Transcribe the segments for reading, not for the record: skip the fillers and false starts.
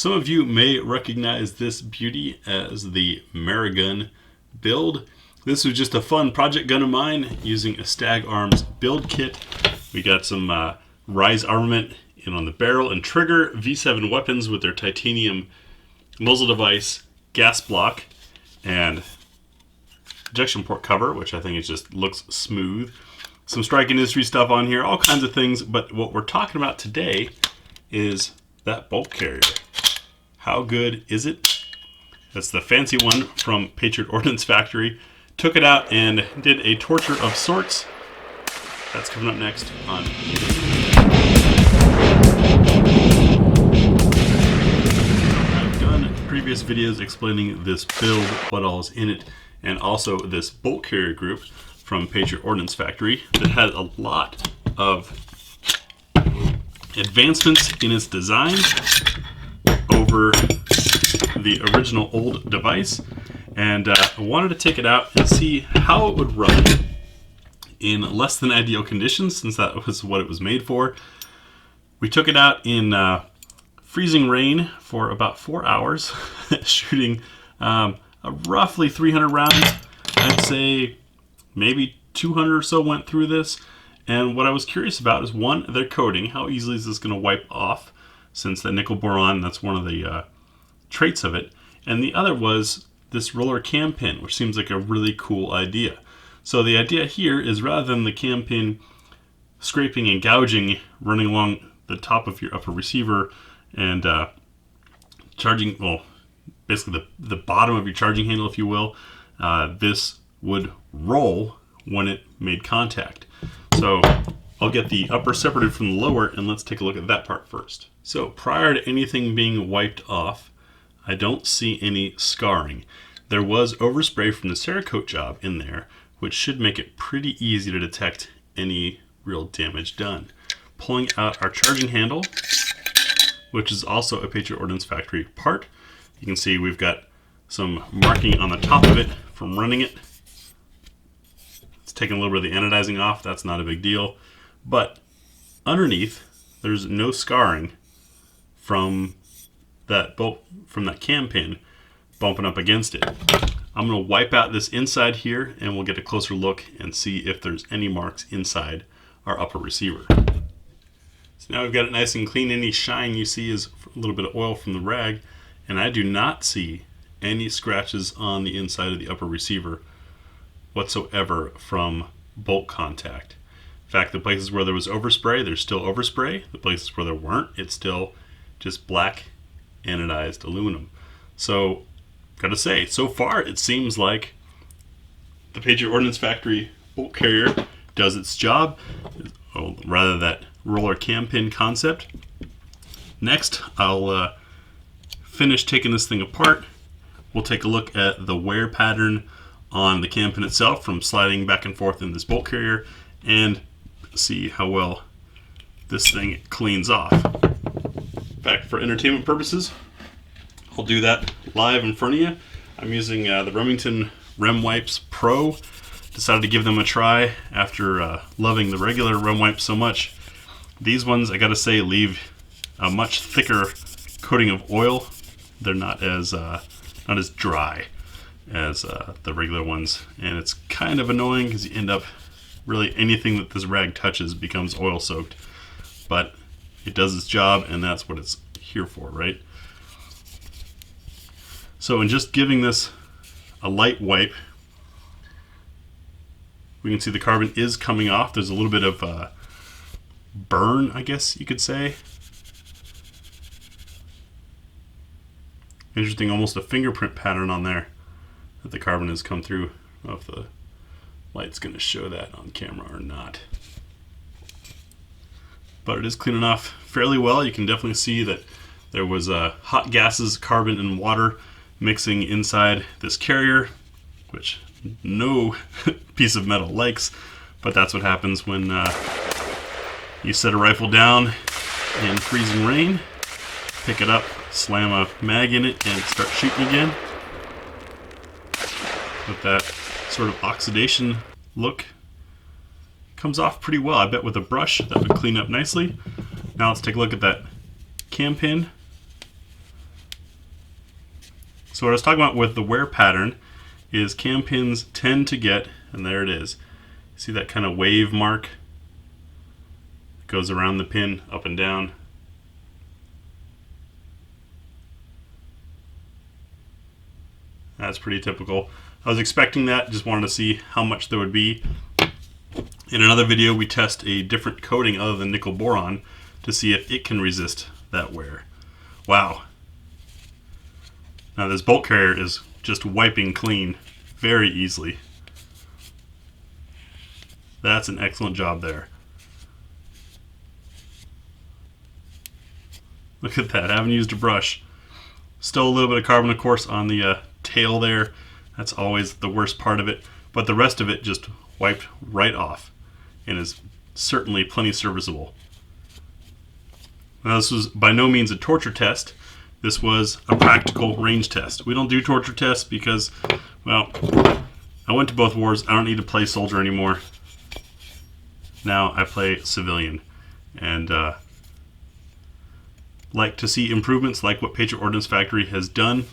Some of you may recognize this beauty as the Marigun build. This was just a fun project gun of mine using a Stag Arms build kit. We got some Rise armament in on the barrel and trigger, V7 weapons with their titanium muzzle device, gas block, and ejection port cover, which I think it just looks smooth. Some Strike Industries stuff on here, all kinds of things, but what we're talking about today is that bolt carrier. How good is it? That's the fancy one from Patriot Ordnance Factory. Took it out and did a torture of sorts. That's coming up next on I've done previous videos explaining this build, what all is in it, and also this bolt carrier group from Patriot Ordnance Factory that has a lot of advancements in its design over the original old device, and I wanted to take it out and see how it would run in less than ideal conditions, since that was what it was made for. We took it out in freezing rain for about 4 hours, shooting roughly 300 rounds. I'd say maybe 200 or so went through this. And what I was curious about is, one, their coating. How easily is this going to wipe off, since the nickel boron, that's one of the traits of it. And the other was this roller cam pin, which seems like a really cool idea. So the idea here is, rather than the cam pin scraping and gouging, running along the top of your upper receiver and charging, well, basically the bottom of your charging handle, if you will, this would roll when it made contact. So I'll get the upper separated from the lower, and let's take a look at that part first. So prior to anything being wiped off, I don't see any scarring. There was overspray from the Cerakote job in there, which should make it pretty easy to detect any real damage done. Pulling out our charging handle, which is also a Patriot Ordnance Factory part. You can see we've got some marking on the top of it from running it. It's taking a little bit of the anodizing off, that's not a big deal. But underneath, there's no scarring from that bolt, from that cam pin bumping up against it. I'm going to wipe out this inside here, and we'll get a closer look and see if there's any marks inside our upper receiver. So now we've got it nice and clean. Any shine you see is a little bit of oil from the rag, and I do not see any scratches on the inside of the upper receiver whatsoever from bolt contact. In fact, the places where there was overspray, there's still overspray. The places where there weren't, it's still just black anodized aluminum. So, gotta say, so far it seems like the Patriot Ordnance Factory bolt carrier does its job, or rather that roller cam pin concept. Next, I'll finish taking this thing apart. We'll take a look at the wear pattern on the cam pin itself from sliding back and forth in this bolt carrier, and see how well this thing cleans off. In fact, for entertainment purposes, I'll do that live in front of you. I'm using the Remington Rem Wipes Pro. Decided to give them a try after loving the regular Rem Wipes so much. These ones, I gotta say, leave a much thicker coating of oil. They're not as dry as the regular ones, and it's kind of annoying because you end up, really anything that this rag touches becomes oil soaked, but it does its job, and that's what it's here for, right? So in just giving this a light wipe, we can see the carbon is coming off. There's a little bit of burn, I guess you could say. Interesting, almost a fingerprint pattern on there that the carbon has come through. I don't know if the light's going to show that on camera or not. But it is cleaning off fairly well. You can definitely see that there was hot gases, carbon, and water mixing inside this carrier, which no piece of metal likes, but that's what happens when you set a rifle down in freezing rain, pick it up, slam a mag in it, and start shooting again. With that sort of oxidation look, comes off pretty well. I bet with a brush that would clean up nicely. Now let's take a look at that cam pin. So what I was talking about with the wear pattern is cam pins tend to get, and there it is, see that kind of wave mark? It goes around the pin up and down. That's pretty typical. I was expecting that, just wanted to see how much there would be. In another video, we test a different coating other than nickel boron to see if it can resist that wear. Wow. Now this bolt carrier is just wiping clean very easily. That's an excellent job there. Look at that, I haven't used a brush. Still a little bit of carbon, of course, on the tail there. That's always the worst part of it, but the rest of it just wiped right off and is certainly plenty serviceable. Now this was by no means a torture test. This was a practical range test. We don't do torture tests because, well, I went to both wars. I don't need to play soldier anymore. Now I play civilian, and like to see improvements like what Patriot Ordnance Factory has done.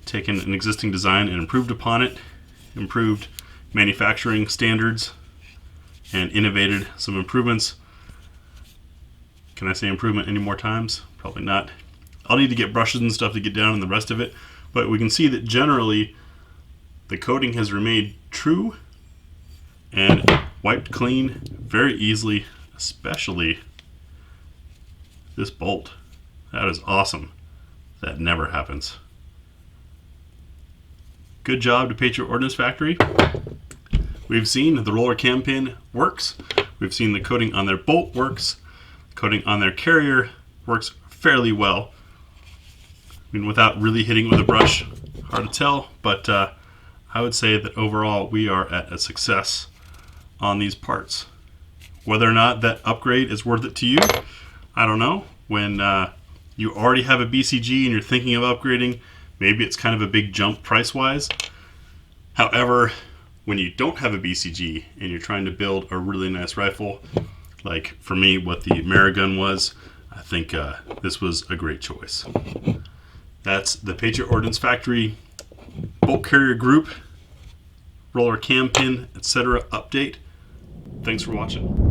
Taken an existing design and improved upon it, improved manufacturing standards, and innovated some improvements. Can I say improvement any more times? Probably not. I'll need to get brushes and stuff to get down in the rest of it, but we can see that generally the coating has remained true and wiped clean very easily, especially this bolt. That is awesome. That never happens. Good job to Patriot Ordnance Factory. We've seen the roller cam pin works. We've seen the coating on their bolt works. Coating on their carrier works fairly well. I mean, without really hitting with a brush, hard to tell, but I would say that overall we are at a success on these parts. Whether or not that upgrade is worth it to you, I don't know. When you already have a BCG and you're thinking of upgrading, maybe it's kind of a big jump price-wise. However, when you don't have a BCG and you're trying to build a really nice rifle, like for me what the Amerigun was, I think this was a great choice. That's the Patriot Ordnance Factory bolt carrier group, roller cam pin, etc. update. Thanks for watching.